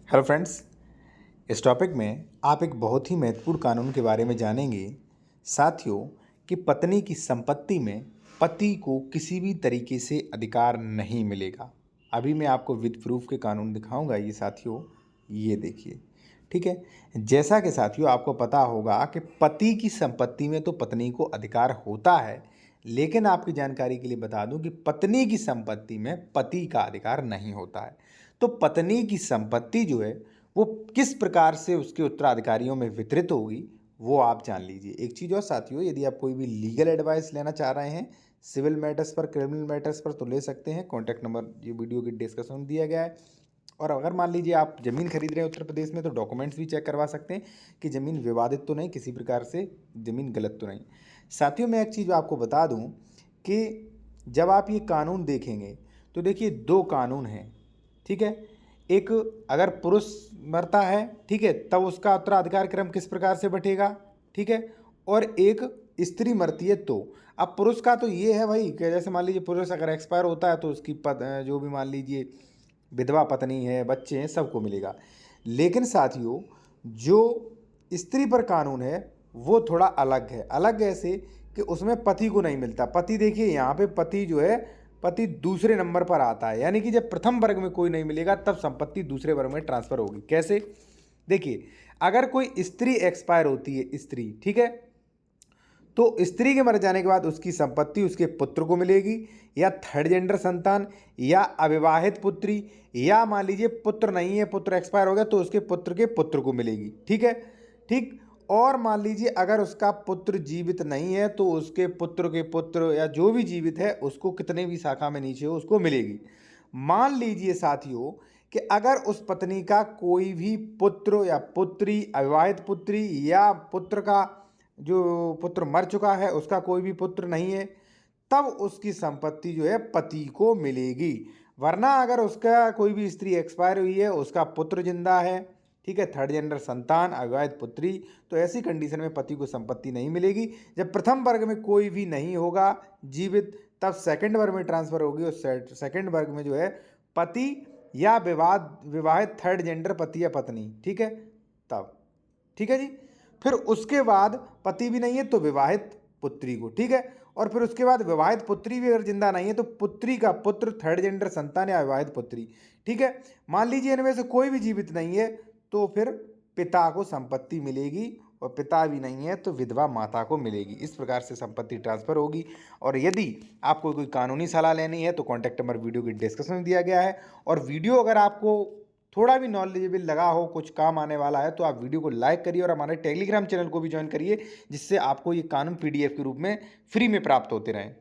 Hello friends. इस topic में आप एक बहुत ही महत्वपूर्ण कानून के बारे में जानेंगे साथियों कि पत्नी की संपत्ति में पति को किसी भी तरीके से अधिकार नहीं मिलेगा। अभी मैं आपको विद प्रूफ के कानून दिखाऊंगा। ये साथियों ये देखिए, ठीक है। जैसा कि साथियों आपको पता होगा कि पति की संपत्ति में तो पत्नी को अधिकार होता है, लेकिन आपकी जानकारी के लिए बता दूं कि पत्नी की संपत्ति में पति का अधिकार नहीं होता है। तो पत्नी की संपत्ति जो है वो किस प्रकार से उसके उत्तराधिकारियों में वितरित होगी वो आप जान लीजिए। एक चीज़ और साथियों, यदि आप कोई भी लीगल एडवाइस लेना चाह रहे हैं सिविल मैटर्स पर, क्रिमिनल मैटर्स पर, तो ले सकते हैं। कॉन्टैक्ट नंबर ये वीडियो के डिस्कशन में दिया गया है। और अगर मान लीजिए आप ज़मीन खरीद रहे हैं उत्तर प्रदेश में, तो डॉक्यूमेंट्स भी चेक करवा सकते हैं कि ज़मीन विवादित तो नहीं, किसी प्रकार से ज़मीन गलत तो नहीं। साथियों मैं एक चीज़ आपको बता दूं कि जब आप ये कानून देखेंगे तो देखिए दो कानून हैं, ठीक है। एक, अगर पुरुष मरता है, ठीक है, तब उसका उत्तराधिकार क्रम किस प्रकार से बटेगा, ठीक है। और एक, स्त्री मरती है तो अब पुरुष का तो ये है भाई कि जैसे मान लीजिए पुरुष अगर एक्सपायर होता है तो उसकी जो भी मान लीजिए विधवा पत्नी है, बच्चे हैं, सबको मिलेगा। लेकिन साथियों जो स्त्री पर कानून है वो थोड़ा अलग है। अलग ऐसे कि उसमें पति को नहीं मिलता। पति देखिए यहाँ पे पति जो है, पति दूसरे नंबर पर आता है, यानी कि जब प्रथम वर्ग में कोई नहीं मिलेगा तब संपत्ति दूसरे वर्ग में ट्रांसफर होगी। कैसे? देखिए, अगर कोई स्त्री एक्सपायर होती है, स्त्री, ठीक है, तो स्त्री के मर जाने के बाद उसकी संपत्ति उसके पुत्र को मिलेगी, या थर्ड जेंडर संतान, या अविवाहित पुत्री, या मान लीजिए पुत्र नहीं है, पुत्र एक्सपायर हो गया तो उसके पुत्र के पुत्र को मिलेगी, ठीक है, ठीक। और मान लीजिए अगर उसका पुत्र जीवित नहीं है तो उसके पुत्र के पुत्र या जो भी जीवित है उसको कितने भी शाखा में नीचे हो उसको मिलेगी। मान लीजिए साथियों कि अगर उस पत्नी का कोई भी पुत्र या पुत्री, अविवाहित पुत्री या पुत्र का जो पुत्र मर चुका है उसका कोई भी पुत्र नहीं है, तब उसकी संपत्ति जो है पति को मिलेगी। वरना अगर उसका कोई भी स्त्री एक्सपायर हुई है, उसका पुत्र जिंदा है, ठीक है, थर्ड जेंडर संतान, अविवाहित पुत्री, तो ऐसी कंडीशन में पति को संपत्ति नहीं मिलेगी। जब प्रथम वर्ग में कोई भी नहीं होगा जीवित, तब सेकंड वर्ग में ट्रांसफर होगी। और सेकंड वर्ग में जो है पति या विवाहित थर्ड जेंडर पति या पत्नी, ठीक है, तब, ठीक है जी। फिर उसके बाद पति भी नहीं है तो विवाहित पुत्री को, ठीक है। और फिर उसके बाद विवाहित पुत्री भी अगर जिंदा नहीं है तो पुत्री का पुत्र, थर्ड जेंडर संतान या विवाहित पुत्री, ठीक है। मान लीजिए इनमें से कोई भी जीवित नहीं है तो फिर पिता को संपत्ति मिलेगी, और पिता भी नहीं है तो विधवा माता को मिलेगी। इस प्रकार से संपत्ति ट्रांसफर होगी। और यदि आपको कोई कानूनी सलाह लेनी है तो कॉन्टैक्ट नंबर वीडियो के डिस्क्रिप्शन में दिया गया है। और वीडियो अगर आपको थोड़ा भी नॉलेजेबल लगा हो, कुछ काम आने वाला है, तो आप वीडियो को लाइक करिए और हमारे टेलीग्राम चैनल को भी ज्वाइन करिए, जिससे आपको ये कानून PDF के रूप में फ्री में प्राप्त होते रहें।